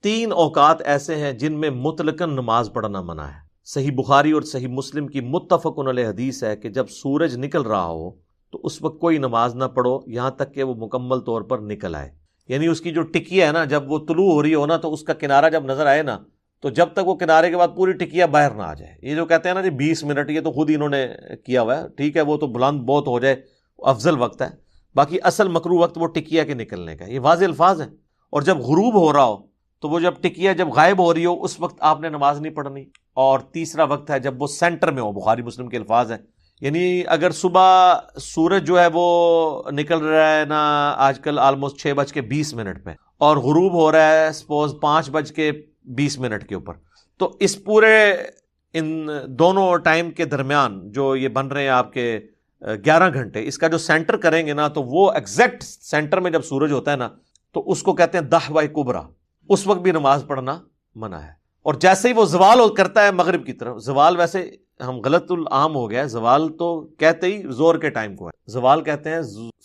3 اوقات ایسے ہیں جن میں مطلقاً نماز پڑھنا منع ہے۔ صحیح بخاری اور صحیح مسلم کی متفق علیہ حدیث ہے کہ جب سورج نکل رہا ہو تو اس وقت کوئی نماز نہ پڑھو یہاں تک کہ وہ مکمل طور پر نکل آئے، یعنی اس کی جو ٹکیا ہے نا، جب وہ طلوع ہو رہی ہو نا تو اس کا کنارہ جب نظر آئے نا، تو جب تک وہ کنارے کے بعد پوری ٹکیا باہر نہ آ جائے۔ یہ جو کہتے ہیں نا جی 20 منٹ، یہ تو خود ہی انہوں نے کیا ہوا ہے، ٹھیک ہے وہ تو بلند بہت ہو جائے افضل وقت ہے، باقی اصل مکروہ وقت وہ ٹکیا کے نکلنے کا، یہ واضح الفاظ ہیں۔ اور جب غروب ہو رہا ہو تو وہ جب ٹکیا جب غائب ہو رہی ہو اس وقت آپ نے نماز نہیں پڑھنی۔ اور تیسرا وقت ہے جب وہ سینٹر میں ہو، بخاری مسلم کے الفاظ ہیں، یعنی اگر صبح سورج جو ہے وہ نکل رہا ہے نا آج کل آلموسٹ 6:20 پہ، اور غروب ہو رہا ہے سپوز 5:20 کے اوپر، تو اس پورے ان دونوں ٹائم کے درمیان جو یہ بن رہے ہیں آپ کے 11 گھنٹے، اس کا جو سینٹر کریں گے نا تو وہ ایگزیکٹ سینٹر میں جب سورج ہوتا ہے نا تو اس کو کہتے ہیں دحوہ کبریٰ، اس وقت بھی نماز پڑھنا منع ہے۔ اور جیسے ہی وہ زوال کرتا ہے مغرب کی طرف، زوال ویسے ہم غلط العام ہو گیا ہے، زوال تو کہتے ہی زور کے ٹائم کو ہے، زوال کہتے ہیں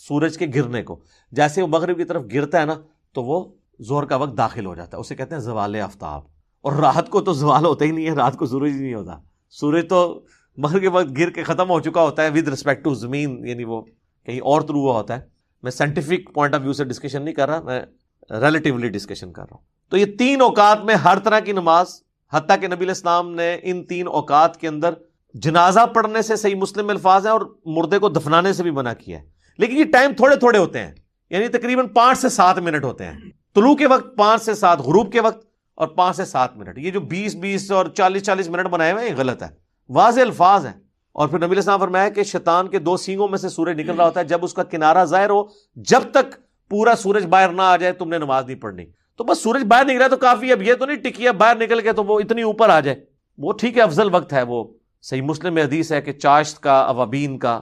سورج کے گرنے کو، جیسے وہ مغرب کی طرف گرتا ہے نا تو وہ زور کا وقت داخل ہو جاتا ہے، اسے کہتے ہیں زوال آفتاب۔ اور رات کو تو زوال ہوتا ہی نہیں ہے، رات کو سورج ہی نہیں ہوتا، سورج تو مغرب کے وقت گر کے ختم ہو چکا ہوتا ہے ود رسپیکٹ ٹو زمین، یعنی وہ کہیں اور طلوع ہوا ہوتا ہے۔ میں سائنٹیفک پوائنٹ آف ویو سے ڈسکشن نہیں کر رہا، میں ریلیٹیولی ڈسکشن کر رہا ہوں۔ تو یہ 3 اوقات میں ہر طرح کی نماز، حتیٰ کہ نبی علیہ السلام نے ان 3 اوقات کے اندر جنازہ پڑھنے سے صحیح مسلم میں الفاظ ہیں اور مردے کو دفنانے سے بھی منع کیا ہے، لیکن یہ ٹائم تھوڑے تھوڑے ہوتے ہیں، یعنی تقریباً 5 سے 7 منٹ ہوتے ہیں، طلوع کے وقت 5 سے 7، غروب کے وقت اور 5 سے 7 منٹ۔ یہ جو 20 اور 40 منٹ بنائے ہوئے ہیں یہ غلط ہے، واضح الفاظ ہیں۔ اور پھر نبی علیہ السلام فرمایا کہ شیطان کے 2 سینگوں میں سے سورج نکل رہا ہوتا ہے، جب اس کا کنارہ ظاہر ہو، جب تک پورا سورج باہر نہ آ جائے تم نے نماز نہیں پڑھنی۔ تو بس سورج باہر نکلا تو کافی، اب یہ تو نہیں ٹکیا باہر نکل کے تو وہ اتنی اوپر آ جائے، وہ ٹھیک ہے افضل وقت ہے، وہ صحیح مسلم میں حدیث ہے کہ چاشت کا، اوابین کا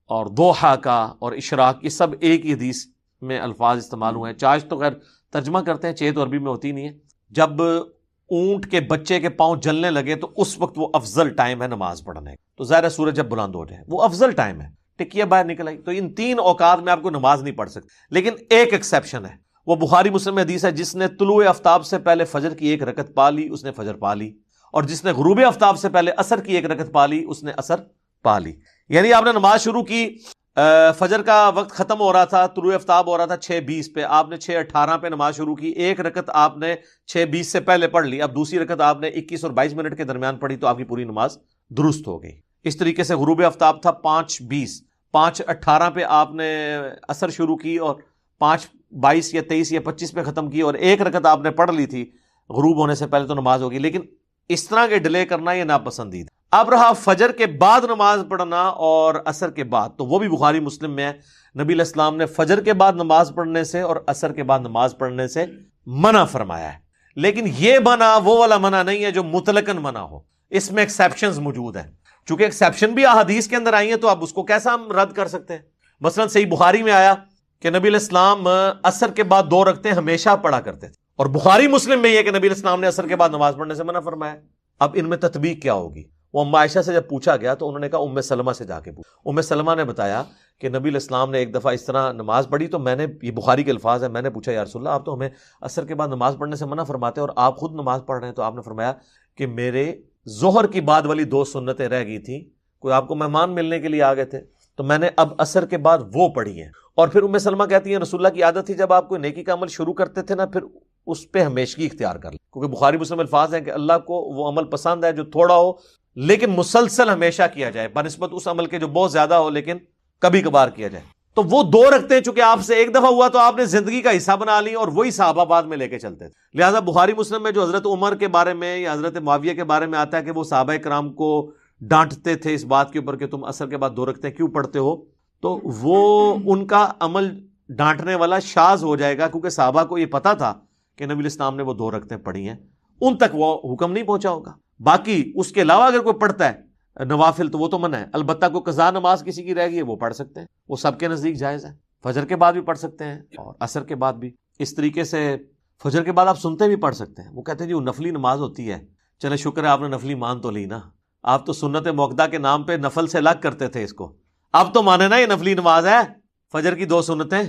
اور دوحہ کا اور اشراق، یہ سب ایک ہی حدیث میں الفاظ استعمال ہوئے ہیں۔ چاشت تو خیر ترجمہ کرتے ہیں، چیت عربی میں ہوتی نہیں ہے۔ جب اونٹ کے بچے کے پاؤں جلنے لگے تو اس وقت وہ افضل ٹائم ہے نماز پڑھنے، تو ظاہر ہے سورج جب بلند ہو جائے وہ افضل ٹائم ہے، ٹکیا باہر نکل آئی۔ تو ان 3 اوقات میں آپ کو نماز نہیں پڑھ سکتے، لیکن ایک ایکسیپشن ہے، وہ بخاری مسلم میں حدیث ہے، جس نے طلوع آفتاب سے پہلے فجر کی 1 رکعت پا لی اس نے فجر پا لی، اور جس نے غروب آفتاب سے پہلے عصر کی 1 رکعت پا لی اس نے عصر پا لی۔ یعنی آپ نے نماز شروع کی، فجر کا وقت ختم ہو رہا تھا، طلوع آفتاب ہو رہا تھا 6:20 پہ، آپ نے 6:18 پہ نماز شروع کی، 1 رکعت آپ نے 6:20 سے پہلے پڑھ لی، اب دوسری رکعت آپ نے 21 اور 22 منٹ کے درمیان پڑھی تو آپ کی پوری نماز درست ہو گئی۔ اس طریقے سے غروب آفتاب تھا 5:20، 5:18 پہ آپ نے عصر شروع کی اور 5:22 یا 23 یا 25 پہ ختم کی، اور 1 رکعت آپ نے پڑھ لی تھی غروب ہونے سے پہلے تو نماز ہوگی۔ لیکن اس طرح کے ڈیلے کرنا یہ ناپسندید۔ اب رہا فجر کے بعد نماز پڑھنا اور عصر کے بعد، تو وہ بھی بخاری مسلم میں ہے، نبی علیہ السلام نے فجر کے بعد نماز پڑھنے سے اور عصر کے بعد نماز پڑھنے سے منع فرمایا ہے، لیکن یہ منع وہ والا منع نہیں ہے جو مطلقاً منع ہو، اس میں ایکسیپشنز موجود ہیں، چونکہ ایکسیپشن بھی احادیث کے اندر آئی ہیں تو اب اس کو کیسا ہم رد کر سکتے ہیں؟ مثلا صحیح بخاری میں آیا کہ نبی علیہ السلام عصر کے بعد 2 رکعتیں ہمیشہ پڑھا کرتے تھے، اور بخاری مسلم میں یہ کہ نبی علیہ السلام نے عصر کے بعد نماز پڑھنے سے منع فرمایا۔ اب ان میں تطبیق کیا ہوگی؟ وہ ام عائشہ سے جب پوچھا گیا تو انہوں نے کہا ام سلمہ سے جا کے پوچھا۔ ام سلمہ نے بتایا کہ نبی علیہ السلام نے ایک دفعہ اس طرح نماز پڑھی تو میں نے، یہ بخاری کے الفاظ ہیں، میں نے پوچھا یا رسول اللہ آپ تو ہمیں عصر کے بعد نماز پڑھنے سے منع فرماتے اور آپ خود نماز پڑھ رہے ہیں، تو آپ نے فرمایا کہ میرے ظہر کی بعد والی 2 سنتیں رہ گئی تھیں، کوئی آپ کو مہمان ملنے کے لیے آ گئے تھے تو میں نے اب عصر کے بعد وہ پڑھی ہیں۔ اور پھر ام سلمہ کہتی ہیں رسول اللہ کی عادت تھی جب آپ کوئی نیکی کا عمل شروع کرتے تھے نا پھر اس پہ ہمیشگی اختیار کر لیں، کیونکہ بخاری مسلم الفاظ ہیں کہ اللہ کو وہ عمل پسند ہے جو تھوڑا ہو لیکن مسلسل ہمیشہ کیا جائے، بنسبت اس عمل کے جو بہت زیادہ ہو لیکن کبھی کبھار کیا جائے۔ تو وہ 2 رکھتے ہیں، چونکہ آپ سے ایک دفعہ ہوا تو آپ نے زندگی کا حصہ بنا لی اور وہی صحابہ بعد میں لے کے چلتے تھے۔ لہٰذا بخاری مسلم میں جو حضرت عمر کے بارے میں یا حضرت معاویہ کے بارے میں آتا ہے کہ وہ صحابہ کرام کو ڈانٹتے تھے اس بات کے اوپر کہ تم عصر کے بعد 2 رکعتیں کیوں پڑھتے ہو، تو وہ ان کا عمل ڈانٹنے والا شاذ ہو جائے گا، کیونکہ صحابہ کو یہ پتا تھا کہ نبی علیہ السلام نے وہ 2 رکعتیں پڑھی ہیں، ان تک وہ حکم نہیں پہنچا ہوگا۔ باقی اس کے علاوہ اگر کوئی پڑھتا ہے نوافل تو وہ تو منع ہے، البتہ کوئی قضا نماز کسی کی رہ گئی ہے وہ پڑھ سکتے ہیں، وہ سب کے نزدیک جائز ہے، فجر کے بعد بھی پڑھ سکتے ہیں اور عصر کے بعد بھی۔ اس طریقے سے فجر کے بعد آپ سنتے بھی پڑھ سکتے ہیں، وہ کہتے ہیں جی وہ نفلی نماز ہوتی ہے، چلے شکر ہے آپ نے نفلی مان تو لی نا، آپ تو سنت موقدہ کے نام پہ نفل سے الگ کرتے تھے اس کو، اب تو مانے نا یہ نفلی نماز ہے، فجر کی 2 سنتیں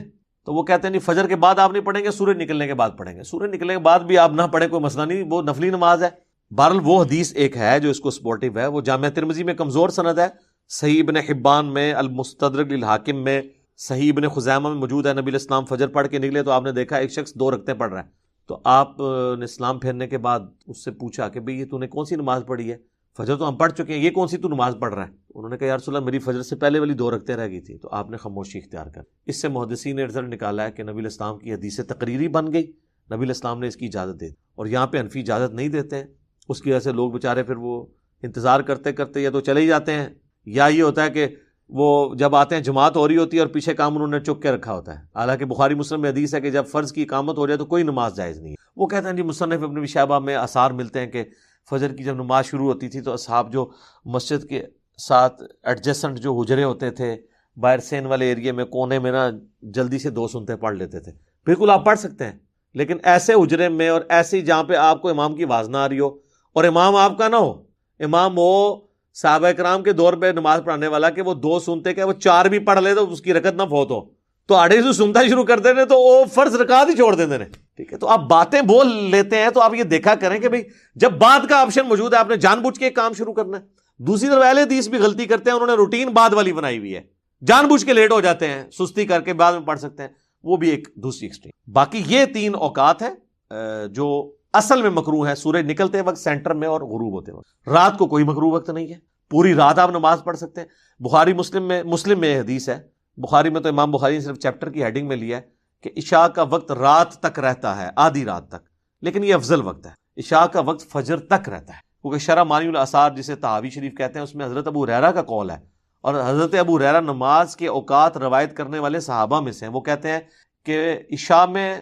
تو وہ کہتے ہیں نہیں فجر کے بعد آپ نہیں پڑھیں گے، سورج نکلنے کے بعد پڑھیں گے. سورج نکلنے کے بعد بھی آپ نہ پڑھیں کوئی مسئلہ نہیں، وہ نفلی نماز ہے. بہرحال وہ حدیث ایک ہے جو اس کو سپورٹیو ہے، وہ جامعہ ترمذی میں کمزور سند ہے، صحیح ابن حبان میں، المستدرک للحاکم میں، صحیح ابن خزیمہ میں موجود ہے. نبی علیہ السلام فجر پڑھ کے نکلے تو آپ نے دیکھا ایک شخص 2 رکعتیں پڑھ رہا ہے، تو آپ نے اسلام پھیرنے کے بعد اس سے پوچھا کہ بھئی یہ تو نے کون سی نماز پڑھی ہے؟ فجر تو ہم پڑھ چکے ہیں، یہ کون سی تو نماز پڑھ رہا ہے؟ انہوں نے کہا یا رسول اللہ میری فجر سے پہلے والی 2 رکعتیں رہ گئی تھی. تو آپ نے خاموشی اختیار کر. اس سے محدثین نے رزلٹ نکالا ہے کہ نبی علیہ السلام کی حدیث تقریری بن گئی، نبی علیہ السلام نے اس کی اجازت دے دی. اور یہاں پہ حنفی اجازت نہیں دیتے ہیں، اس کی وجہ سے لوگ بیچارے پھر وہ انتظار کرتے کرتے یا تو چلے ہی جاتے ہیں، یا یہ ہوتا ہے کہ وہ جب آتے ہیں جماعت ہو رہی ہوتی ہے اور پیچھے کام انہوں نے چک کے رکھا ہوتا ہے. حالانکہ بخاری مسلم میں حدیث ہے کہ جب فرض کی اقامت ہو جائے تو کوئی نماز جائز نہیں ہے. وہ کہتے ہیں جی مصنف ابن ابی شیبہ میں آثار ملتے ہیں کہ فجر کی جب نماز شروع ہوتی تھی تو اصحاب جو مسجد کے ساتھ ایڈجسنٹ جو حجرے ہوتے تھے باہر سین والے ایریے میں کونے میں نا، جلدی سے 2 سنتے پڑھ لیتے تھے. بالکل آپ پڑھ سکتے ہیں، لیکن ایسے حجرے میں اور ایسی جہاں پہ آپ کو امام کی آواز نہ آ رہی ہو اور امام آپ کا نہ ہو، امام وہ صحابہ کرام کے دور پہ نماز پڑھانے والا کہ وہ 2 سنتے کہ وہ 4 بھی پڑھ لے تو اس کی رکعت نہ فوت ہو، تو 2.5 سنتا شروع کر دینے تو وہ فرض رکعت ہی چھوڑ دینے. ٹھیک ہے، تو آپ باتیں بول لیتے ہیں تو آپ یہ دیکھا کریں کہ بھئی جب بعد کا آپشن موجود ہے آپ نے جان بوجھ کے کام شروع کرنا ہے. دوسری طرف اہل حدیث بھی غلطی کرتے ہیں، انہوں نے روٹین بعد والی بنائی ہوئی ہے، جان بوجھ کے لیٹ ہو جاتے ہیں، سستی کر کے بعد میں پڑھ سکتے ہیں، وہ بھی ایک دوسری ایکسٹریم. باقی یہ 3 اوقات ہیں جو اصل میں مکروہ ہے، سورج نکلتے وقت، سینٹر میں اور غروب ہوتے وقت. رات کو کوئی مکروہ وقت نہیں ہے، پوری رات آپ نماز پڑھ سکتے ہیں. بخاری مسلم میں حدیث ہے، بخاری میں تو امام بخاری نے صرف چیپٹر کی ہیڈنگ میں لیا ہے کہ عشاء کا وقت رات تک رہتا ہے، آدھی رات تک، لیکن یہ افضل وقت ہے. عشاء کا وقت فجر تک رہتا ہے، کیونکہ شرح مانی الاثار جسے طحاوی شریف کہتے ہیں اس میں حضرت ابو ہریرہ کا قول ہے، اور حضرت ابو ہریرہ نماز کے اوقات روایت کرنے والے صحابہ میں سے ہیں. وہ کہتے ہیں کہ عشاء میں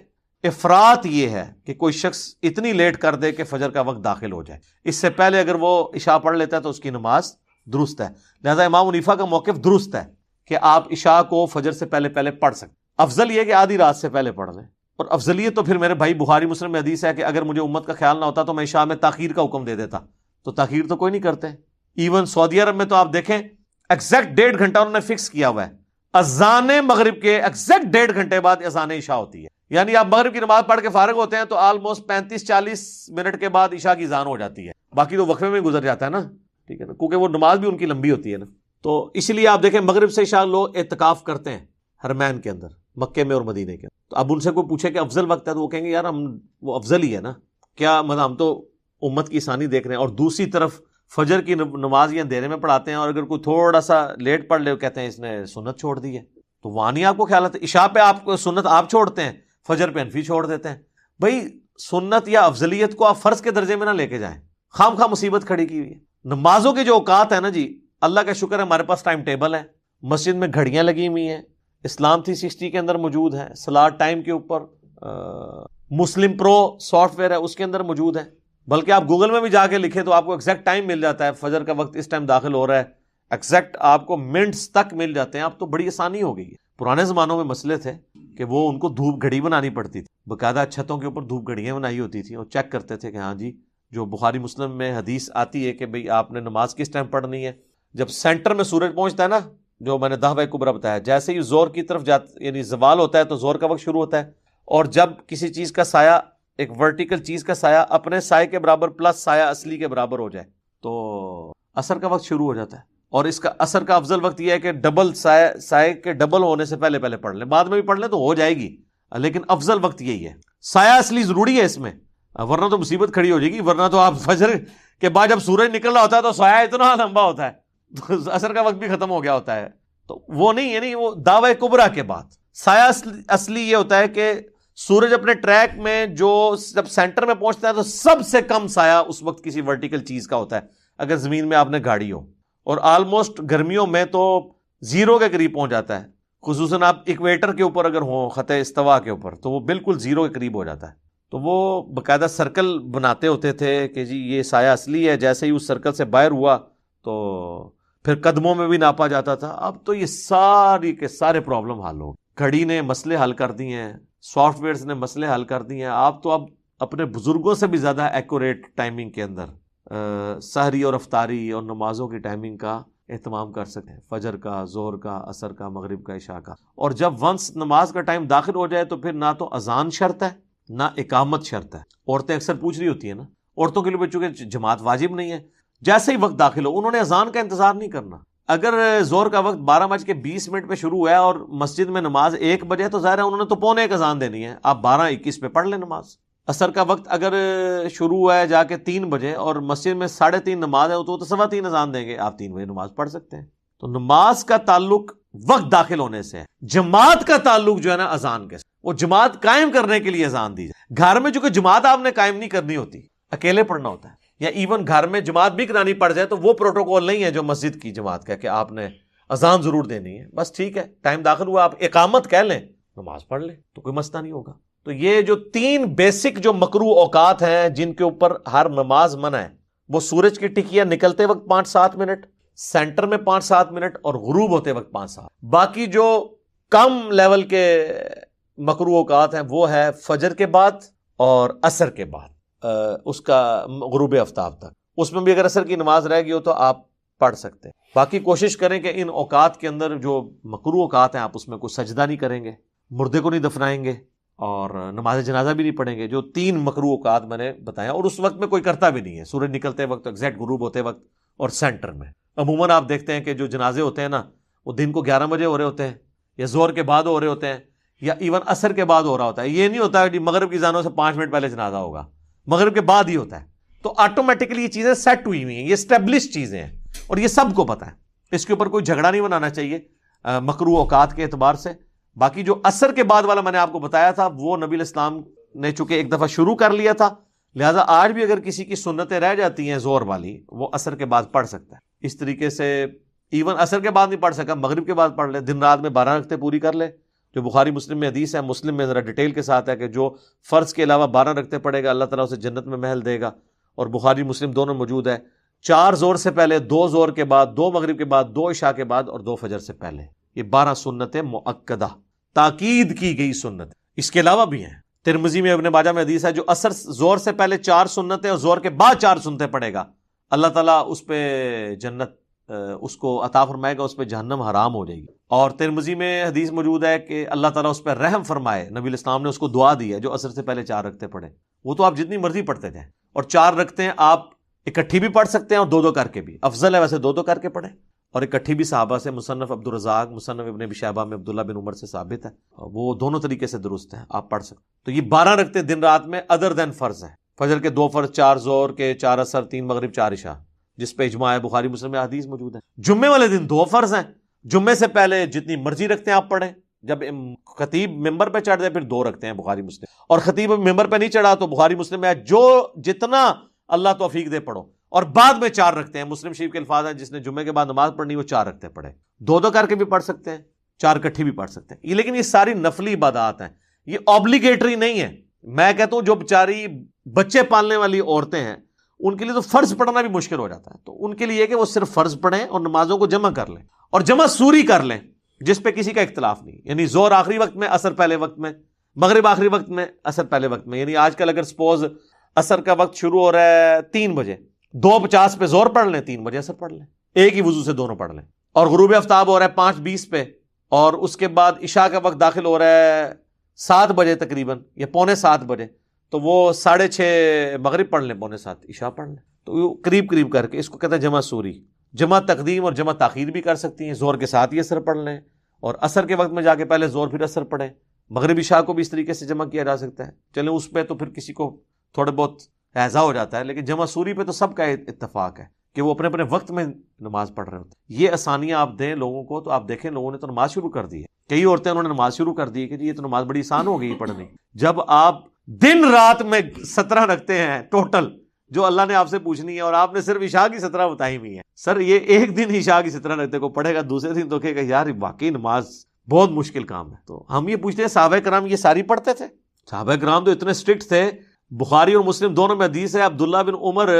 افراط یہ ہے کہ کوئی شخص اتنی لیٹ کر دے کہ فجر کا وقت داخل ہو جائے، اس سے پہلے اگر وہ عشاء پڑھ لیتا ہے تو اس کی نماز درست ہے. لہذا امام حنیفہ کا موقف درست ہے کہ آپ عشاء کو فجر سے پہلے پڑھ سکتے. افضل یہ کہ آدھی رات سے پہلے پڑھ لیں. اور افضلیت تو پھر میرے بھائی بخاری مسلم میں حدیث ہے کہ اگر مجھے امت کا خیال نہ ہوتا تو میں عشاء میں تاخیر کا حکم دے دیتا، تو تاخیر تو کوئی نہیں کرتے. ایون سعودی عرب میں تو آپ دیکھیں ایگزیکٹ 1.5 گھنٹہ انہوں نے فکس کیا ہوا ہے، اذان مغرب کے ایگزیکٹ 1.5 گھنٹے بعد اذان عشاء ہوتی ہے. یعنی آپ مغرب کی نماز پڑھ کے فارغ ہوتے ہیں تو آلموسٹ 35-40 منٹ کے بعد عشاء کی اذان ہو جاتی ہے. باقی تو وقفے میں گزر جاتا ہے نا، ٹھیک ہے نا، کیونکہ وہ نماز بھی ان کی لمبی ہوتی ہے نا. تو اس لیے آپ دیکھیں مغرب سے عشاء لوگ اعتکاف کرتے ہیں حرمین کے اندر، مکے میں اور مدینے کے اندر. تو اب ان سے کوئی پوچھے کہ افضل وقت ہے تو وہ کہیں گے یار ہم وہ افضل ہی ہے نا، کیا مطلب ہم تو امت کی آسانی دیکھ رہے ہیں. اور دوسری طرف فجر کی نماز یہ اندھیرے میں پڑھاتے ہیں، اور اگر کوئی تھوڑا سا لیٹ پڑھ لے کہتے ہیں اس نے سنت چھوڑ دی ہے. تو وہاں نہیں آپ کو خیال آتا، عشاء پہ آپ کو سنت آپ چھوڑتے ہیں، فجر پہ حنفی چھوڑ دیتے ہیں. بھائی سنت یا افضلیت کو آپ فرض کے درجے میں نہ لے کے جائیں، خام خواہ مصیبت کھڑی کی ہوئی ہے. نمازوں کے جو اوقات ہیں نا جی، اللہ کا شکر ہے ہمارے پاس ٹائم ٹیبل ہے، مسجد میں گھڑیاں لگی ہوئی ہیں، اسلام 360 کے اندر موجود ہے، سلاٹ ٹائم کے اوپر مسلم پرو سافٹ ویئر ہے اس کے اندر موجود ہے. بلکہ آپ گوگل میں بھی جا کے لکھیں تو آپ کو ایگزیکٹ ٹائم مل جاتا ہے، فجر کا وقت اس ٹائم داخل ہو رہا ہے، ایگزیکٹ آپ کو منٹس تک مل جاتے ہیں. اب تو بڑی آسانی ہو گئی ہے. پرانے زمانوں میں مسئلے تھے کہ وہ ان کو دھوپ گھڑی بنانی پڑتی تھی، باقاعدہ چھتوں کے اوپر دھوپ گھڑیاں بنائی ہوتی تھیں اور چیک کرتے تھے کہ ہاں جی جو بخاری مسلم میں حدیث آتی ہے کہ بھئی آپ نے نماز کس ٹائم پڑھنی ہے. جب سینٹر میں سورج پہنچتا ہے نا، جو میں نے دعوی کبریٰ بتایا، جیسے ہی زور کی طرف یعنی زوال ہوتا ہے تو زور کا وقت شروع ہوتا ہے. اور جب کسی چیز کا سایہ، ایک ورٹیکل چیز کا سایہ اپنے سائے کے برابر پلس سایہ اصلی کے برابر ہو جائے تو عصر کا وقت شروع ہو جاتا ہے. اور اس کا عصر کا افضل وقت یہ ہے کہ ڈبل سائے کے ڈبل ہونے سے پہلے پڑھ لیں، بعد میں بھی پڑھ لیں تو ہو جائے گی، لیکن افضل وقت یہی ہے. سایہ اصلی ضروری ہے اس میں، ورنہ تو مصیبت کھڑی ہو جائے گی. ورنہ تو آپ فجر کے بعد جب سورج نکل رہا ہوتا ہے تو سایہ اتنا لمبا ہوتا ہے، عصر کا وقت بھی ختم ہو گیا ہوتا ہے. تو وہ نہیں، یعنی وہ دعوی کبریٰ کے بعد سایہ اصلی یہ ہوتا ہے کہ سورج اپنے ٹریک میں جو جب سینٹر میں پہنچتا ہے تو سب سے کم سایہ اس وقت کسی ورٹیکل چیز کا ہوتا ہے اگر زمین میں آپ نے گاڑی ہو، اور آلموسٹ گرمیوں میں تو 0 کے قریب پہنچ جاتا ہے، خصوصاً آپ ایکویٹر کے اوپر اگر ہوں، خط استوا کے اوپر، تو وہ بالکل 0 کے قریب ہو جاتا ہے. تو وہ باقاعدہ سرکل بناتے ہوتے تھے کہ جی یہ سایہ اصلی ہے، جیسے ہی اس سرکل سے باہر ہوا تو پھر قدموں میں بھی ناپا جاتا تھا. اب تو یہ ساری کے سارے پرابلم حل ہو، گھڑی نے مسئلے حل کر دی ہیں، سافٹ ویئرز نے مسئلے حل کر دی ہیں. آپ تو اب اپنے بزرگوں سے بھی زیادہ ایکوریٹ ٹائمنگ کے اندر سحری اور افطاری اور نمازوں کی ٹائمنگ کا اہتمام کر سکتے ہیں، فجر کا، ظہر کا، عصر کا، مغرب کا، عشاء کا. اور جب ونس نماز کا ٹائم داخل ہو جائے تو پھر نہ تو اذان شرط ہے نہ اقامت شرط ہے. عورتیں اکثر پوچھ رہی ہوتی ہیں نا، عورتوں کے لیے چونکہ جماعت واجب نہیں ہے، جیسے ہی وقت داخل ہو انہوں نے اذان کا انتظار نہیں کرنا. اگر ظہر کا وقت 12:20 پہ شروع ہوا ہے اور مسجد میں نماز 1 بجے تو ظاہر ہے انہوں نے تو 12:45 اذان دینی ہے، آپ 12:21 پہ پڑھ لیں نماز. عصر کا وقت اگر شروع ہوا ہے جا کے 3 بجے اور مسجد میں 3:30 نماز ہے تو 3:15 اذان دیں گے، آپ 3 بجے نماز پڑھ سکتے ہیں. تو نماز کا تعلق وقت داخل ہونے سے ہے، جماعت کا تعلق جو ہے نا اذان کے، وہ جماعت قائم کرنے کے لیے اذان دی جائے. گھر میں چونکہ جماعت آپ نے قائم نہیں کرنی ہوتی، اکیلے پڑھنا ہوتا ہے، یا ایون گھر میں جماعت بھی کرانی پڑ جائے تو وہ پروٹوکول نہیں ہے جو مسجد کی جماعت کا کہ آپ نے اذان ضرور دینی ہے. بس ٹھیک ہے، ٹائم داخل ہوا آپ اقامت کہہ لیں، نماز پڑھ لیں تو کوئی مسئلہ نہیں ہوگا. تو یہ جو 3 بیسک جو مکروہ اوقات ہیں جن کے اوپر ہر نماز منع ہے، وہ سورج کی ٹکیا نکلتے وقت 5-7 منٹ، سینٹر میں 5-7 منٹ، اور غروب ہوتے وقت 5-7. باقی جو کم لیول کے مکروہ اوقات ہیں وہ ہے فجر کے بعد اور عصر کے بعد اس کا غروب آفتاب تک. اس میں بھی اگر عصر کی نماز رہ گئی ہو تو آپ پڑھ سکتے ہیں. باقی کوشش کریں کہ ان اوقات کے اندر جو مکروہ اوقات ہیں آپ اس میں کوئی سجدہ نہیں کریں گے، مردے کو نہیں دفنائیں گے، اور نماز جنازہ بھی نہیں پڑھیں گے. جو 3 مکروہ اوقات میں نے بتایا، اور اس وقت میں کوئی کرتا بھی نہیں ہے، سورج نکلتے وقت، ایگزیکٹ غروب ہوتے وقت اور سینٹر میں. عموماً آپ دیکھتے ہیں کہ جو جنازے ہوتے ہیں نا وہ دن کو 11 بجے ہو رہے ہوتے ہیں، یا زہر کے بعد ہو رہے ہوتے ہیں، یا ایون عصر کے بعد ہو رہا ہوتا ہے. یہ نہیں ہوتا کہ مغرب کی اذانوں سے 5 منٹ پہلے جنازہ ہوگا، مغرب کے بعد ہی ہوتا ہے. تو آٹومیٹکلی یہ چیزیں سیٹ ہوئی ہوئی ہیں، یہ اسٹیبلش چیزیں ہیں اور یہ سب کو پتہ ہے. اس کے اوپر کوئی جھگڑا نہیں بنانا چاہیے مکروہ اوقات کے اعتبار سے. باقی جو عصر کے بعد والا میں نے آپ کو بتایا تھا وہ نبی الاسلام نے چونکہ ایک دفعہ شروع کر لیا تھا، لہٰذا آج بھی اگر کسی کی سنتیں رہ جاتی ہیں زور والی، وہ عصر کے بعد پڑھ سکتا ہے. اس طریقے سے ایون عصر کے بعد نہیں پڑھ سکا، مغرب کے بعد پڑھ لے، دن رات میں 12 رکعتیں پوری کر لے. جو بخاری مسلم میں حدیث ہے، مسلم میں ذرا ڈیٹیل کے ساتھ ہے کہ جو فرض کے علاوہ 12 رکعتیں پڑھے گا اللہ تعالیٰ اسے جنت میں محل دے گا. اور بخاری مسلم دونوں موجود ہے. 4 زور سے پہلے، 2 زور کے بعد، 2 مغرب کے بعد، 2 عشاء کے بعد اور 2 فجر سے پہلے. یہ 12 سنتیں مؤکدہ، تاکید کی گئی سنت. اس کے علاوہ بھی ہیں. ترمذی میں ابن ماجہ میں حدیث ہے جو عصر زور سے پہلے 4 سنتیں اور زور کے بعد 4 سنتیں پڑھے گا، اللہ تعالیٰ اس پہ جنت اس کو عطا فرمائے گا، اس پہ جہنم حرام ہو جائے گی. اور ترمذی میں حدیث موجود ہے کہ اللہ تعالیٰ اس پہ رحم فرمائے. نبی الاسلام نے اس کو دعا دی ہے جو عصر سے پہلے 4 رکعتیں پڑھے. وہ تو آپ جتنی مرضی پڑھتے تھے، اور 4 رکعتیں آپ اکٹھی بھی پڑھ سکتے ہیں اور 2 کر کے بھی. افضل ہے ویسے 2 کر کے پڑھیں، اور اکٹھی بھی صحابہ سے مصنف عبدالرزاق، مصنف ابن ابی شیبہ میں عبداللہ بن عمر سے ثابت ہے، وہ دونوں طریقے سے درست ہیں، آپ پڑھ سکتے. تو یہ 12 رکعتیں دن رات میں ادر دین فرض ہیں. فجر کے 2 فرض، 4 زور کے، 4 عصر، 3 مغرب، 4 عشاء، جس پہ اجماع ہے، بخاری مسلم میں حدیث موجود ہے. جمعے والے دن 2 فرض ہیں. جمعے سے پہلے جتنی مرضی رکھتے ہیں آپ پڑھیں، جب خطیب ممبر پہ چڑھ جائے پھر 2 رکھتے ہیں، بخاری مسلم. اور خطیب ممبر پہ نہیں چڑھا تو بخاری مسلم میں جو جتنا اللہ توفیق دے پڑھو. اور بعد میں 4 رکھتے ہیں. مسلم شریف کے الفاظ ہیں جس نے جمعے کے بعد نماز پڑھنی وہ 4 رکھتے پڑھے. 2 کر کے بھی پڑھ سکتے ہیں، 4 اکٹھی بھی پڑھ سکتے ہیں. لیکن یہ ساری نفلی عبادات ہیں، یہ آبلیگیٹری نہیں ہے. میں کہتا ہوں جو بیچاری بچے پالنے والی عورتیں ہیں ان کے لیے تو فرض پڑھنا بھی مشکل ہو جاتا ہے. تو ان کے لیے کہ وہ صرف فرض پڑھیں اور نمازوں کو جمع کر لیں، اور جمع سوری کر لیں جس پہ کسی کا اختلاف نہیں. یعنی زور آخری وقت میں، عصر پہلے وقت میں، مغرب آخری وقت میں، عصر پہلے وقت میں. یعنی آج کل اگر سپوز عصر کا وقت شروع ہو رہا ہے 3 بجے، 2:50 پہ زور پڑھ لیں، 3 بجے عصر پڑھ لیں، ایک ہی وضو سے دونوں پڑھ لیں. اور غروب آفتاب ہو رہا ہے 5:20 پہ، اور اس کے بعد عشاء کا وقت داخل ہو رہا ہے 7 بجے تقریباً، یا 6:45 بجے، تو وہ 6:30 مغرب پڑھ لیں، 6:45 عشاء پڑھ لیں. تو قریب قریب کر کے اس کو کہتے ہیں جمع سوری. جمع تقدیم اور جمع تاخیر بھی کر سکتی ہیں. زور کے ساتھ ہی عصر پڑھ لیں، اور عصر کے وقت میں جا کے پہلے زور پھر عصر پڑھیں. مغرب عشاء کو بھی اس طریقے سے جمع کیا جا سکتا ہے. چلیں اس پہ تو پھر کسی کو تھوڑے بہت اعزا ہو جاتا ہے، لیکن جمع سوری پہ تو سب کا اتفاق ہے کہ وہ اپنے اپنے وقت میں نماز پڑھ رہے ہوتے ہیں. یہ آسانیاں آپ دیں لوگوں کو تو آپ دیکھیں لوگوں نے تو نماز شروع کر دی ہے. کئی عورتیں انہوں نے نماز شروع کر دی ہے کہ جی یہ تو نماز بڑی آسان ہو گئی پڑھنی. جب آپ دن رات میں 17 رکھتے ہیں ٹوٹل جو اللہ نے آپ سے پوچھنی ہے، اور آپ نے صرف عشاء کی 17 بتائی ہوئی ہے. سر یہ ایک دن عشاء کی 17 رکھتے کو پڑھے گا، دوسرے دن تو کہے گا یار واقعی نماز بہت مشکل کام ہے. تو ہم یہ پوچھتے ہیں صحابہ کرام یہ ساری پڑھتے تھے؟ صحابہ کرام تو اتنے اسٹرکٹ تھے. بخاری اور مسلم دونوں میں حدیث ہے، عبداللہ بن عمر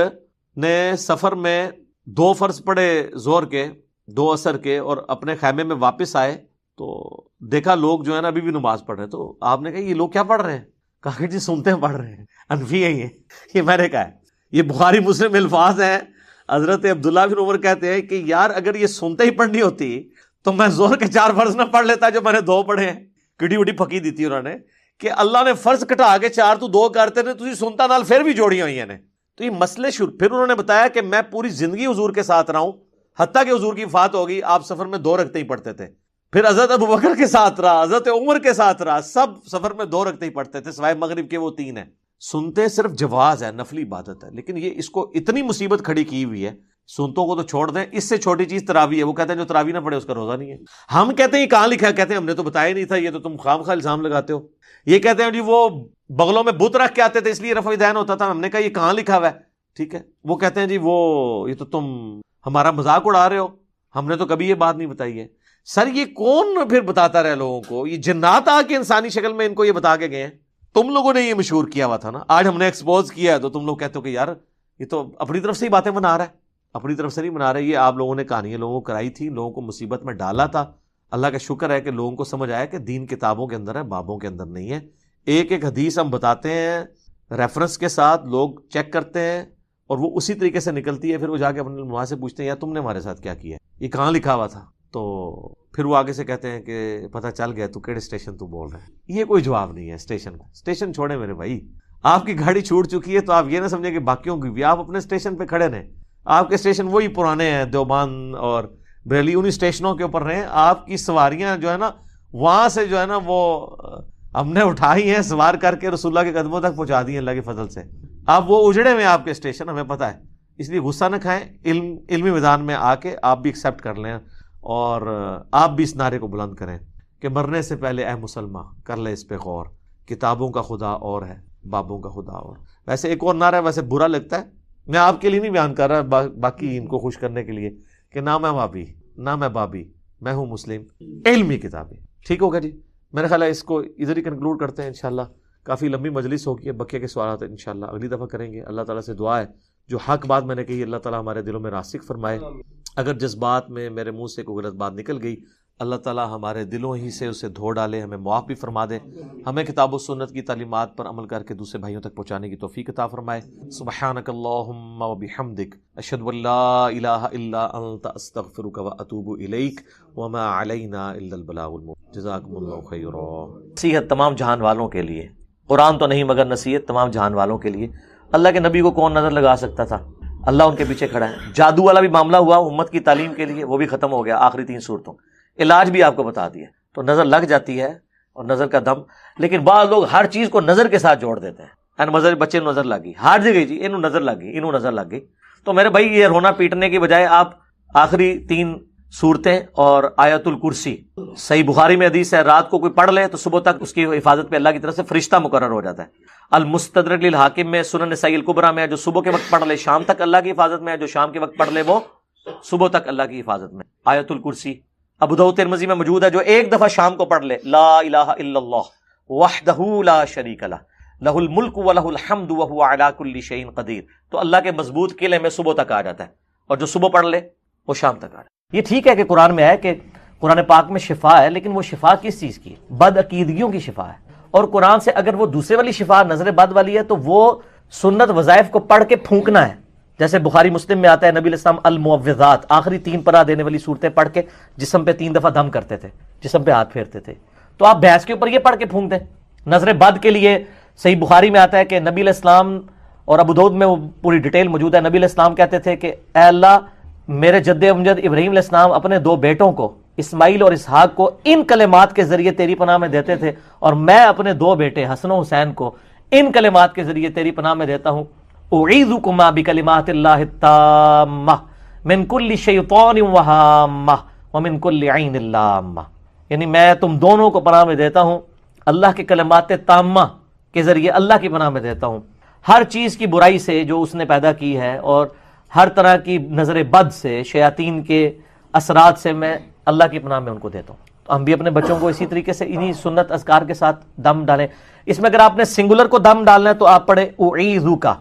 نے سفر میں 2 فرض پڑھے زور کے، 2 عصر کے، اور اپنے خیمے میں واپس آئے تو دیکھا لوگ جو ہے نا ابھی بھی نماز پڑھ رہے ہیں. تو آپ نے کہا یہ لوگ کیا پڑھ رہے ہیں؟ کہا کہ جی سنتے ہیں پڑھ رہے ہیں، انفی ہے یہ میں نے کہا ہے یہ بخاری مسلم الفاظ ہیں. حضرت عبداللہ بن عمر کہتے ہیں کہ یار اگر یہ سنتے ہی پڑھنی ہوتی تو میں زور کے 4 فرض نہ پڑھ لیتا جو میں نے 2 پڑھے ہیں. کٹی وٹی پھکی دی تھی انہوں نے کہ اللہ نے فرض کٹا کے 4 تو 2 کرتے نے, تسی سنتا نال پھر بھی جوڑی ہوئی ہیں نے. تو یہ مسئلے شروع. پھر انہوں نے بتایا کہ میں پوری زندگی حضور کے ساتھ رہا ہوں, حتیٰ کہ حضور کی وفات ہوگی آپ سفر میں 2 رکعتیں ہی پڑھتے تھے. پھر حضرت ابوبکر کے ساتھ رہا, حضرت عمر کے ساتھ رہا, سب سفر میں 2 رکعتیں ہی پڑھتے تھے, سوائے مغرب کے وہ 3 ہیں. سنتے صرف جواز ہے, نفلی عبادت ہے, لیکن یہ اس کو اتنی مصیبت کھڑی کی ہوئی ہے. سنتوں کو تو چھوڑ دیں, اس سے چھوٹی چیز تراویح ہے. وہ کہتے ہیں جو تراویح نہ پڑھے اس کا روزہ نہیں ہے. ہم کہتے ہیں یہ کہاں لکھا ہے؟ کہتے ہیں ہم نے تو بتایا نہیں تھا, یہ تو تم خامخواہ الزام لگاتے ہو. یہ کہتے ہیں جی وہ بغلوں میں بت رکھ کے آتے تھے اس لیے رفع دین ہوتا تھا. ہم نے کہا یہ کہاں لکھا ہوا ہے؟ ٹھیک ہے. وہ کہتے ہیں جی وہ یہ تو تم ہمارا مذاق اڑا رہے ہو, ہم نے تو کبھی یہ بات نہیں بتائی ہے. سر یہ کون پھر بتاتا رہے لوگوں کو؟ یہ جنات آ کے انسانی شکل میں ان کو یہ بتا کے گئے ہیں. تم لوگوں نے یہ مشہور کیا ہوا تھا نا, آج ہم نے ایکسپوز کیا ہے تو تم لوگ کہتے ہو کہ یار یہ تو اپنی طرف سے ہی باتیں بنا رہا ہے. اپنی طرف سے نہیں بنا رہے, یہ آپ لوگوں نے کہانیاں لوگوں کو کرائی تھی, لوگوں کو مصیبت میں ڈالا تھا. اللہ کا شکر ہے کہ لوگوں کو سمجھ آیا کہ دین کتابوں کے اندر ہے, بابوں کے اندر نہیں ہے. ایک ایک حدیث ہم بتاتے ہیں ریفرنس کے ساتھ, لوگ چیک کرتے ہیں اور وہ اسی طریقے سے نکلتی ہے. پھر وہ جا کے اپنے علماء سے پوچھتے ہیں یار تم نے ہمارے ساتھ کیا کیا ہے, یہ کہاں لکھا ہوا تھا؟ تو پھر وہ آگے سے کہتے ہیں کہ پتہ چل گیا تو کیڑے اسٹیشن تو بول رہے ہیں. یہ کوئی جواب نہیں ہے اسٹیشن کا. اسٹیشن چھوڑے میرے بھائی, آپ کی گاڑی چھوٹ چکی ہے تو آپ یہ نہ سمجھیں کہ باقیوں کی بھی. آپ اپنے اسٹیشن پہ کھڑے رہیں, آپ کے اسٹیشن وہی پرانے ہیں, دیوبند اور بریلی انہی اسٹیشنوں کے اوپر رہیں. آپ کی سواریاں جو ہے نا وہاں سے جو ہے نا وہ ہم نے اٹھائی ہیں, سوار کر کے رسول اللہ کے قدموں تک پہنچا دی ہیں اللہ کے فضل سے. آپ وہ اجڑے ہوئے آپ کے اسٹیشن, ہمیں پتہ ہے. اس لیے غصہ نہ کھائیں, علمی میدان میں آ کے آپ بھی ایکسیپٹ کر لیں اور آپ بھی اس نعرے کو بلند کریں کہ مرنے سے پہلے اے مسلمان کر لے اس پہ غور, کتابوں کا خدا اور ہے, بابوں کا خدا اور. ویسے ایک اور نعرہ ہے, ویسے برا لگتا ہے, میں آپ کے لیے نہیں بیان کر رہا, باقی ان کو خوش کرنے کے لیے, کہ نہ میں بابی نہ میں بابی, میں ہوں مسلم, علمی کتابیں. ٹھیک ہوگا جی, میرا خیال ہے اس کو ادھر ہی کنکلوڈ کرتے ہیں انشاءاللہ. کافی لمبی مجلس ہوگی, بقیہ کے سوالات انشاءاللہ اگلی دفعہ کریں گے. اللہ تعالیٰ سے دعا ہے جو حق بات میں نے کہی اللہ تعالیٰ ہمارے دلوں میں راسخ فرمائے. اگر جس بات میں میرے منہ سے کوئی غلط بات نکل گئی اللہ تعالیٰ ہمارے دلوں ہی سے اسے دھو ڈالے, ہمیں معاف بھی فرما دے, ہمیں کتاب و سنت کی تعلیمات پر عمل کر کے دوسرے بھائیوں تک پہنچانے کی توفیق عطا فرمائے. سبحانک اللہم و بحمدک اشہد ان لا الہ الا انت استغفرک و اتوب الیک وما علینا الا البلاغ المبین. جزاکم اللہ خیرا. نصیحت تمام جہان والوں کے لیے, قرآن تو نہیں مگر نصیحت تمام جہان والوں کے لیے. اللہ کے نبی کو کون نظر لگا سکتا تھا؟ اللہ ان کے پیچھے کھڑا ہے. جادو والا بھی معاملہ ہوا امت کی تعلیم کے لیے, وہ بھی ختم ہو گیا آخری 3 صورتوں. علاج بھی آپ کو بتا دیا. تو نظر لگ جاتی ہے اور نظر کا دم, لیکن بعض لوگ ہر چیز کو نظر کے ساتھ جوڑ دیتے ہیں. نظر بچے نظر لگ گئی, ہار جگہ جی انہوں نظر لگ گئی, انہوں نظر لگ گئی. تو میرے بھائی یہ رونا پیٹنے کی بجائے آپ آخری 3 صورتیں اور آیت الکرسی, صحیح بخاری میں حدیث ہے رات کو کوئی پڑھ لے تو صبح تک اس کی حفاظت پہ اللہ کی طرف سے فرشتہ مقرر ہو جاتا ہے. المستدرک للحاکم میں, سنن نسائی الکبریٰ میں, جو صبح کے وقت پڑھ لے شام تک اللہ کی حفاظت میں ہے, جو شام کے وقت پڑھ لے وہ صبح تک اللہ کی حفاظت میں. آیت الکرسی ابو داؤد ترمذی میں موجود ہے, جو ایک دفعہ شام کو پڑھ لے لا الہ الا اللہ وحدہ لا شریک لہ لہ الملک و لہ الحمد وہو علی کل شیء قدیر, تو اللہ کے مضبوط قلعے میں صبح تک آ جاتا ہے, اور جو صبح پڑھ لے وہ شام تک آ جاتا ہے. یہ ٹھیک ہے کہ قرآن میں ہے کہ قرآن پاک میں شفا ہے, لیکن وہ شفا کس چیز کی؟ بد عقیدگیوں کی شفا ہے. اور قرآن سے اگر وہ دوسرے والی شفا نظر بد والی ہے تو وہ سنت وظائف کو پڑھ کے پھونکنا ہے. جیسے بخاری مسلم میں آتا ہے نبی علیہ السلام المعوذات آخری 3 پناہ دینے والی صورتیں پڑھ کے جسم پہ 3 دفعہ دم کرتے تھے, جسم پہ ہاتھ پھیرتے تھے. تو آپ بھینس کے اوپر یہ پڑھ کے پھونک دیں. نظر بد کے لیے صحیح بخاری میں آتا ہے کہ نبی علیہ السلام, اور ابو داؤد میں وہ پوری ڈیٹیل موجود ہے, نبی علیہ السلام کہتے تھے کہ اے اللہ میرے جد امجد ابراہیم علیہ السلام اپنے 2 بیٹوں کو اسماعیل اور اسحاق کو ان کلمات کے ذریعے تیری پناہ میں دیتے تھے, اور میں اپنے 2 بیٹے حسن و حسین کو ان کلمات کے ذریعے تیری پناہ میں دیتا ہوں. اعیذکما بکلمات اللہ التامہ من کل شیطان وہامہ ومن کل عین لامہ. یعنی میں تم دونوں کو پناہ میں دیتا ہوں, اللہ کے کلمات تامہ کے ذریعے اللہ کی پناہ میں دیتا ہوں, ہر چیز کی برائی سے جو اس نے پیدا کی ہے, اور ہر طرح کی نظر بد سے, شیاطین کے اثرات سے میں اللہ کی پناہ میں ان کو دیتا ہوں. تو ہم بھی اپنے بچوں کو اسی طریقے سے انہی سنت اذکار کے ساتھ دم ڈالیں. اس میں اگر آپ نے سنگولر کو دم ڈالنا ہے تو آپ پڑھیں اعیذو کا,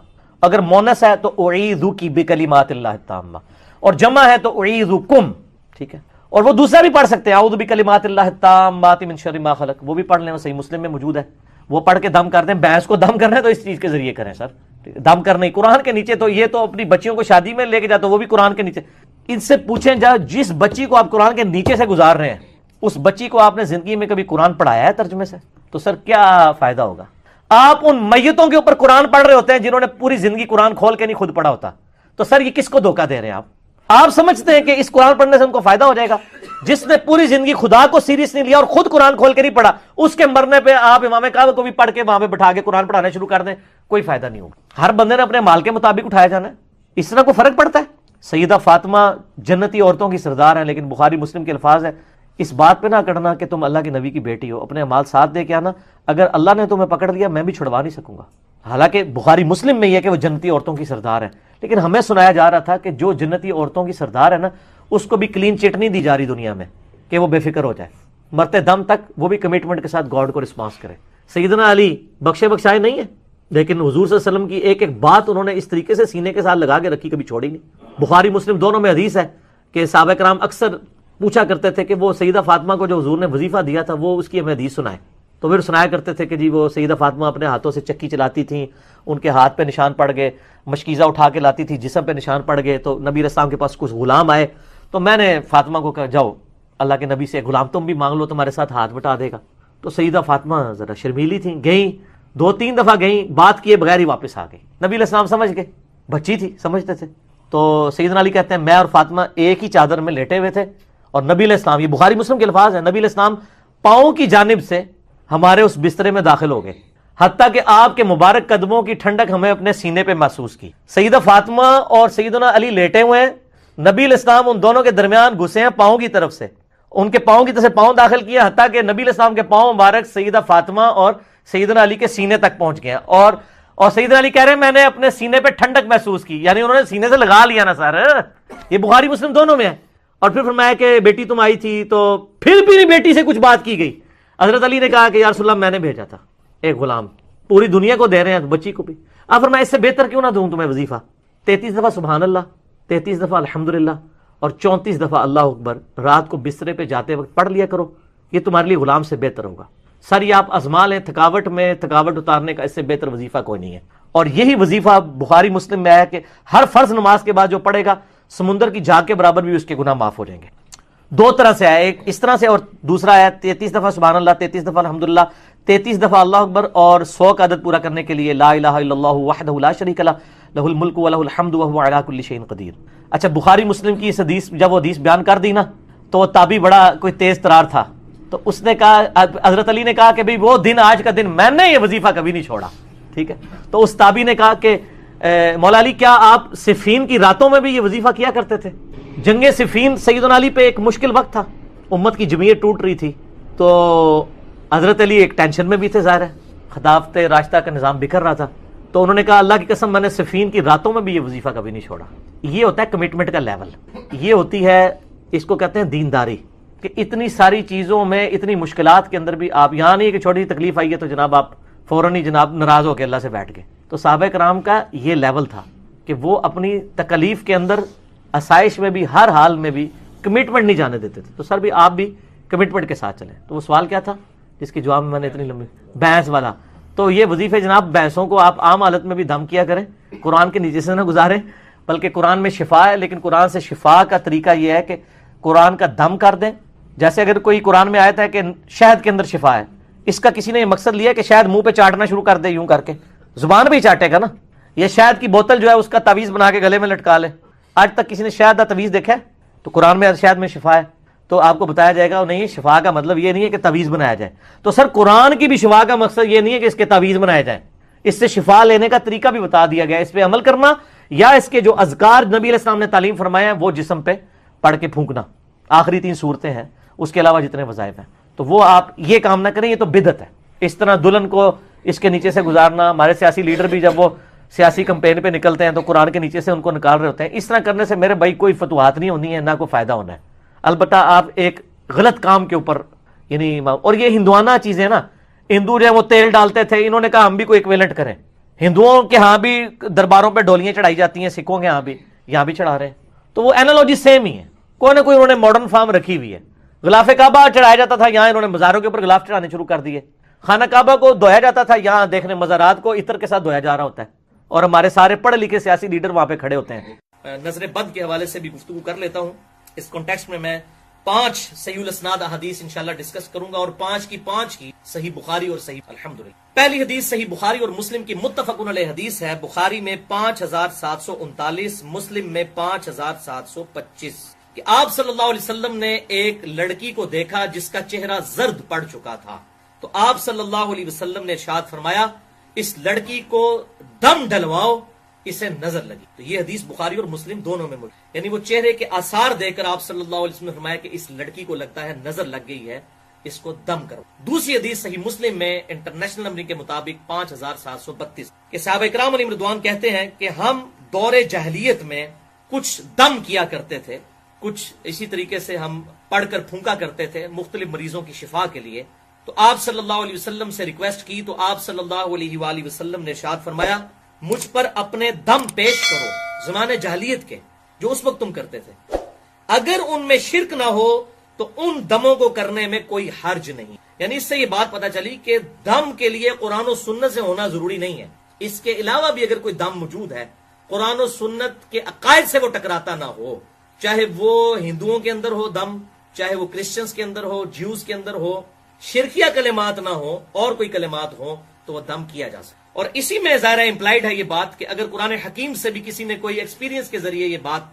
اگر مونس ہے تو اعیذو کی بکلمات اللہ التامہ, اور جمع ہے تو اعیذکم. ٹھیک ہے, اور وہ دوسرا بھی پڑھ سکتے ہیں اعوذ بکلمات اللہ التامات من شر ما خلق, وہ بھی پڑھ لیں, وہ صحیح مسلم میں موجود ہے, وہ پڑھ کے دم کر دیں. بھینس کو دم کرنا ہے تو اس چیز کے ذریعے کریں سر. دم کر نہیں قرآن کے نیچے، تو یہ تو اپنی بچیوں کو شادی میں لے کے جاتے وہ بھی قرآن کے نیچے. ان سے پوچھیں جا جس بچی کو آپ قرآن کے نیچے سے گزار رہے ہیں اس بچی کو آپ نے زندگی میں کبھی قرآن پڑھایا ہے ترجمے سے؟ تو سر کیا فائدہ ہوگا؟ آپ ان میتوں کے اوپر قرآن پڑھ رہے ہوتے ہیں جنہوں نے پوری زندگی قرآن کھول کے نہیں خود پڑھا ہوتا. تو سر یہ کس کو دھوکہ دے رہے ہیں آپ سمجھتے ہیں کہ اس قرآن پڑھنے سے ان کو فائدہ ہو جائے گا؟ جس نے پوری زندگی خدا کو سیریس نہیں لیا اور خود قرآن کھول کے نہیں پڑھا، اس کے مرنے پہ آپ امام کعبہ کو بھی پڑھ کے وہاں پہ بٹھا کے قرآن پڑھانا شروع کر دیں، کوئی فائدہ نہیں ہوگا. ہر بندے نے اپنے مال کے مطابق اٹھایا جانا ہے، اس طرح کوئی فرق پڑتا ہے؟ سیدہ فاطمہ جنتی عورتوں کی سردار ہیں، لیکن بخاری مسلم کے الفاظ ہے اس بات پہ نہ کرنا کہ تم اللہ کے نبی کی بیٹی ہو، اپنے مال ساتھ دے کے آنا، اگر اللہ نے تمہیں پکڑ لیا میں بھی چھڑوا نہیں سکوں گا. حالانکہ بخاری مسلم میں یہ کہ وہ جنتی عورتوں کی سردار ہیں، لیکن ہمیں سنایا جا رہا تھا کہ جو جنتی عورتوں کی سردار ہے نا اس کو بھی کلین چٹ نہیں دی جا رہی دنیا میں کہ وہ بے فکر ہو جائے، مرتے دم تک وہ بھی کمٹمنٹ کے ساتھ گاڈ کو رسپانس کرے. سیدنا علی بخشے بخشائے نہیں ہے، لیکن حضور صلی اللہ علیہ وسلم کی ایک ایک بات انہوں نے اس طریقے سے سینے کے ساتھ لگا کے رکھی، کبھی چھوڑی نہیں. بخاری مسلم دونوں میں حدیث ہے کہ صحابہ کرام اکثر پوچھا کرتے تھے کہ وہ سیدہ فاطمہ کو جو حضور نے وظیفہ دیا تھا وہ اس کی ہمیں حدیث سنائے، تو پھر سنایا کرتے تھے کہ جی وہ سیدہ فاطمہ اپنے ہاتھوں سے چکی چلاتی تھیں، ان کے ہاتھ پہ نشان پڑ گئے، مشکیزہ اٹھا کے لاتی تھی جسم پہ نشان پڑ گئے، تو نبی علیہ السلام کے پاس کچھ غلام آئے تو میں نے فاطمہ کو کہا جاؤ اللہ کے نبی سے غلام تم بھی مانگ لو تمہارے ساتھ ہاتھ بٹا دے گا. تو سیدہ فاطمہ ذرا شرمیلی تھیں، گئیں 2-3 دفعہ گئیں، بات کیے بغیر ہی واپس آ گئی. نبی علیہ السلام سمجھ گئے، بچی تھی سمجھتے تھے. تو سیدنا علی کہتے ہیں میں اور فاطمہ ایک ہی چادر میں لیٹے ہوئے تھے اور نبی علیہ السلام، یہ بخاری مسلم کے الفاظ ہیں، نبی علیہ السلام پاؤں کی جانب سے ہمارے اس بسترے میں داخل ہو گئے، حتیٰ کہ آپ کے مبارک قدموں کی ٹھنڈک ہمیں اپنے سینے پہ محسوس کی. سیدہ فاطمہ اور سیدنا علی لیٹے ہوئے ہیں، نبی علیہ السلام ان دونوں کے درمیان گھسے ہیں پاؤں کی طرف سے، ان کے پاؤں کی طرف سے پاؤں داخل کیا، حتیٰ کہ نبی علیہ السلام کے پاؤں مبارک سیدہ فاطمہ اور سیدنا علی کے سینے تک پہنچ گئے ہیں. اور سیدنا علی کہہ رہے ہیں میں نے اپنے سینے پہ ٹھنڈک محسوس کی، یعنی انہوں نے سینے سے لگا لیا نا سر. یہ بخاری مسلم دونوں میں ہے. اور پھر فرمایا کہ بیٹی تم آئی تھی تو پھر بھی بیٹی سے کچھ بات کی گئی. حضرت علی نے کہا کہ یا رسول اللہ میں نے بھیجا تھا ایک غلام، پوری دنیا کو دے رہے ہیں بچی کو بھی. آپ فرمایا اس سے بہتر کیوں نہ دوں تمہیں وظیفہ؟ 33 دفعہ سبحان اللہ، 33 دفعہ الحمدللہ اور 34 دفعہ اللہ اکبر رات کو بسترے پہ جاتے وقت پڑھ لیا کرو، یہ تمہارے لیے غلام سے بہتر ہوگا. سر یہ آپ ازما لیں، تھکاوٹ میں تھکاوٹ اتارنے کا اس سے بہتر وظیفہ کوئی نہیں ہے. اور یہی وظیفہ بخاری مسلم میں آیا کہ ہر فرض نماز کے بعد جو پڑھے گا سمندر کی جھاگ کے برابر بھی اس کے گناہ معاف ہو جائیں گے. 2 طرح سے آیا، ایک اس طرح سے اور دوسرا آیا 33 دفعہ سبحان اللہ، 33 دفعہ الحمدللہ، 33 دفعہ اللہ اکبر اور 100 کا عدد پورا کرنے کے لیے لا الہ الا اللہ وحدہ لا شریک لہ لہ الملک ولہ الحمد وہو علی کل شیء قدیر. اچھا بخاری مسلم کی اس حدیث جب وہ حدیث بیان کر دی نا تو وہ تابعی بڑا کوئی تیز ترار تھا، تو اس نے کہا، حضرت علی نے کہا کہ بھئی وہ دن آج کا دن میں نے یہ وظیفہ کبھی نہیں چھوڑا. ٹھیک ہے، تو اس تابعی نے کہا کہ مولا علی کیا آپ صفین کی راتوں میں بھی یہ وظیفہ کیا کرتے تھے؟ جنگ صفین سیدنا علی پہ ایک مشکل وقت تھا، امت کی جمعیت ٹوٹ رہی تھی، تو حضرت علی ایک ٹینشن میں بھی تھے، ظاہر ہے خلافت راشدہ کا نظام بکھر رہا تھا، تو انہوں نے کہا اللہ کی قسم میں نے صفین کی راتوں میں بھی یہ وظیفہ کبھی نہیں چھوڑا. یہ ہوتا ہے کمٹمنٹ کا لیول، یہ ہوتی ہے اس کو کہتے ہیں دینداری، کہ اتنی ساری چیزوں میں اتنی مشکلات کے اندر بھی آپ یہاں نہیں کہ چھوٹی تکلیف آئی ہے تو جناب آپ فوراً ہی جناب ناراض ہو کے اللہ سے بیٹھ گئے. تو صحابہ کرام کا یہ لیول تھا کہ وہ اپنی تکلیف کے اندر آسائش میں بھی ہر حال میں بھی کمٹمنٹ نہیں جانے دیتے تھے. تو سر بھی آپ بھی کمٹمنٹ کے ساتھ چلیں. تو وہ سوال کیا تھا جس کے جواب میں نے اتنی لمبی بحث والا؟ تو یہ وظیفے جناب بحثوں کو آپ عام حالت میں بھی دم کیا کریں، قرآن کے نیچے سے نہ گزاریں، بلکہ قرآن میں شفا ہے، لیکن قرآن سے شفا کا طریقہ یہ ہے کہ قرآن کا دم کر دیں. جیسے اگر کوئی قرآن میں آیت ہے کہ شہد کے اندر شفا ہے، اس کا کسی نے یہ مقصد لیا کہ شہد منہ پہ چاٹنا شروع کر دے، یوں کر کے زبان پہ ہی چاٹے گا نا، یہ شہد کی بوتل جو ہے اس کا تعویذ بنا کے گلے میں لٹکا لے. آج تک کسی نے شہد کا تعویذ دیکھا ہے؟ تو قرآن میں شہد میں شفا ہے تو آپ کو بتایا جائے گا نہیں، شفا کا مطلب یہ نہیں ہے کہ تعویذ بنایا جائے. تو سر قرآن کی بھی شفا کا مقصد یہ نہیں ہے کہ اس کے تعویذ بنائے جائیں، اس سے شفا لینے کا طریقہ بھی بتا دیا گیا، اس پہ عمل کرنا یا اس کے جو اذکار نبی علیہ السلام نے تعلیم فرمایا ہے وہ جسم پہ پڑھ کے پھونکنا. آخری 3 صورتیں ہیں، اس کے علاوہ جتنے وظائف ہیں تو وہ آپ یہ کام نہ کریں، یہ تو بدعت ہے. اس طرح دلہن کو اس کے نیچے سے گزارنا، ہمارے سیاسی لیڈر بھی جب وہ سیاسی کمپین پہ نکلتے ہیں تو قرآن کے نیچے سے ان کو نکال رہے ہوتے ہیں. اس طرح کرنے سے میرے بھائی کوئی فتوحات نہیں ہونی ہے، نہ کوئی فائدہ ہونا ہے. البتہ آپ ایک غلط کام کے اوپر یعنی، اور یہ ہندوانہ چیزیں نا، ہندو جو ہے وہ تیل ڈالتے تھے، انہوں نے کہا ہم بھی کوئی ایکویلنٹ کریں. ہندوؤں کے ہاں بھی درباروں پہ ڈولیاں چڑھائی جاتی ہیں، سکھوں کے ہاں بھی یہاں بھی چڑھا رہے ہیں، تو وہ اینالوجی سیم ہی ہے. کوئی نہ کوئی انہوں نے ماڈرن فارم رکھی ہوئی ہے. غلاف کعبہ چڑھایا جاتا تھا، یہاں انہوں نے مزاروں کے اوپر غلاف چڑھانے شروع کر دیے. خانہ کعبہ کو دھویا جاتا تھا، یہاں دیکھنے مزارات کو عطر کے ساتھ دھویا جا رہا ہوتا ہے. اور ہمارے سارے پڑھے لکھے سیاسی لیڈر وہاں پہ کھڑے ہوتے ہیں. نظر بد کے حوالے سے بھی گفتگو کر لیتا ہوں. اس کانٹیکسٹ میں 5 صحیح الاسناد احادیث انشاءاللہ ڈسکس کروں گا، اور 5 کی صحیح بخاری اور صحیح الحمدللہ. پہلی حدیث صحیح بخاری اور مسلم کی متفق علیہ حدیث ہے. بخاری میں 5739، مسلم میں 5725، کہ آپ صلی اللہ علیہ وسلم نے ایک لڑکی کو دیکھا جس کا چہرہ زرد پڑ چکا تھا، تو آپ صلی اللہ علیہ وسلم نے ارشاد فرمایا اس لڑکی کو دم ڈلواؤ، اسے نظر لگی. تو یہ حدیث بخاری اور مسلم دونوں میں موجود، یعنی وہ چہرے کے آثار دیکھ کر آپ صلی اللہ علیہ وسلم نے فرمایا کہ اس لڑکی کو لگتا ہے نظر لگ گئی ہے، اس کو دم کرو. دوسری حدیث صحیح مسلم میں انٹرنیشنل نمبر کے مطابق 5732، کہ صحابہ کرام علیہم رضوان کہتے ہیں کہ ہم دور جاہلیت میں کچھ دم کیا کرتے تھے، کچھ اسی طریقے سے ہم پڑھ کر پھونکا کرتے تھے مختلف مریضوں کی شفا کے لیے. تو آپ صلی اللہ علیہ وسلم سے ریکویسٹ کی تو آپ صلی اللہ علیہ وآلہ وسلم نے ارشاد فرمایا مجھ پر اپنے دم پیش کرو زمانے جاہلیت کے جو اس وقت تم کرتے تھے، اگر ان میں شرک نہ ہو تو ان دموں کو کرنے میں کوئی حرج نہیں. یعنی اس سے یہ بات پتہ چلی کہ دم کے لیے قرآن و سنت سے ہونا ضروری نہیں ہے، اس کے علاوہ بھی اگر کوئی دم موجود ہے قرآن و سنت کے عقائد سے وہ ٹکراتا نہ ہو، چاہے وہ ہندوؤں کے اندر ہو دم، چاہے وہ کرسچنز کے اندر ہو، جیوز کے اندر ہو، شرکیہ کلمات نہ ہو اور کوئی کلمات ہو، تو وہ دم کیا جا سکتا. اور اسی میں ظاہر امپلائڈ ہے یہ بات کہ اگر قرآن حکیم سے بھی کسی نے کوئی ایکسپیرینس کے ذریعے یہ بات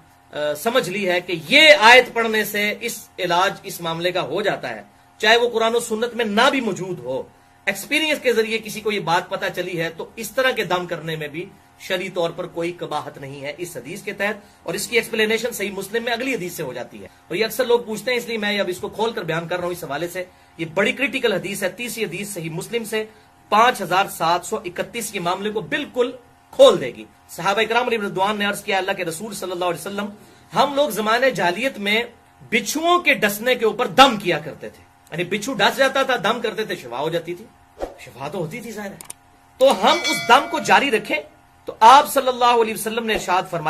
سمجھ لی ہے کہ یہ آیت پڑھنے سے اس علاج اس معاملے کا ہو جاتا ہے، چاہے وہ قرآن و سنت میں نہ بھی موجود ہو، ایکسپیرینس کے ذریعے کسی کو یہ بات پتہ چلی ہے، تو اس طرح کے دم کرنے میں بھی شرعی طور پر کوئی قباحت نہیں ہے اس حدیث کے تحت. اور اس کی ایکسپلینیشن صحیح مسلم میں اگلی حدیث سے ہو جاتی ہے، اور یہ اکثر لوگ پوچھتے ہیں، اس لیے میں اب اس کو کھول کر بیان کر رہا ہوں. اس حوالے سے یہ بڑی کریٹیکل حدیث ہے. تیسری حدیث صحیح مسلم سے 5731 کے معاملے کو بالکل کھول دے گی. صحابہ کرام علیہ رضوان نے عرض کیا اللہ کے رسول صلی اللہ علیہ وسلم ہم لوگ زمانے جاہلیت میں بچھوؤں کے ڈسنے کے اوپر دم کیا کرتے تھے، یعنی بچھو ڈس جاتا تھا، دم کرتے تھے، شفا ہو جاتی تھی. شفا تو ہوتی تھی ظاہر ہے، تو ہم اس دم کو جاری رکھیں. تو آپ صلی اللہ علیہ وسلم نے ارشاد فرمایا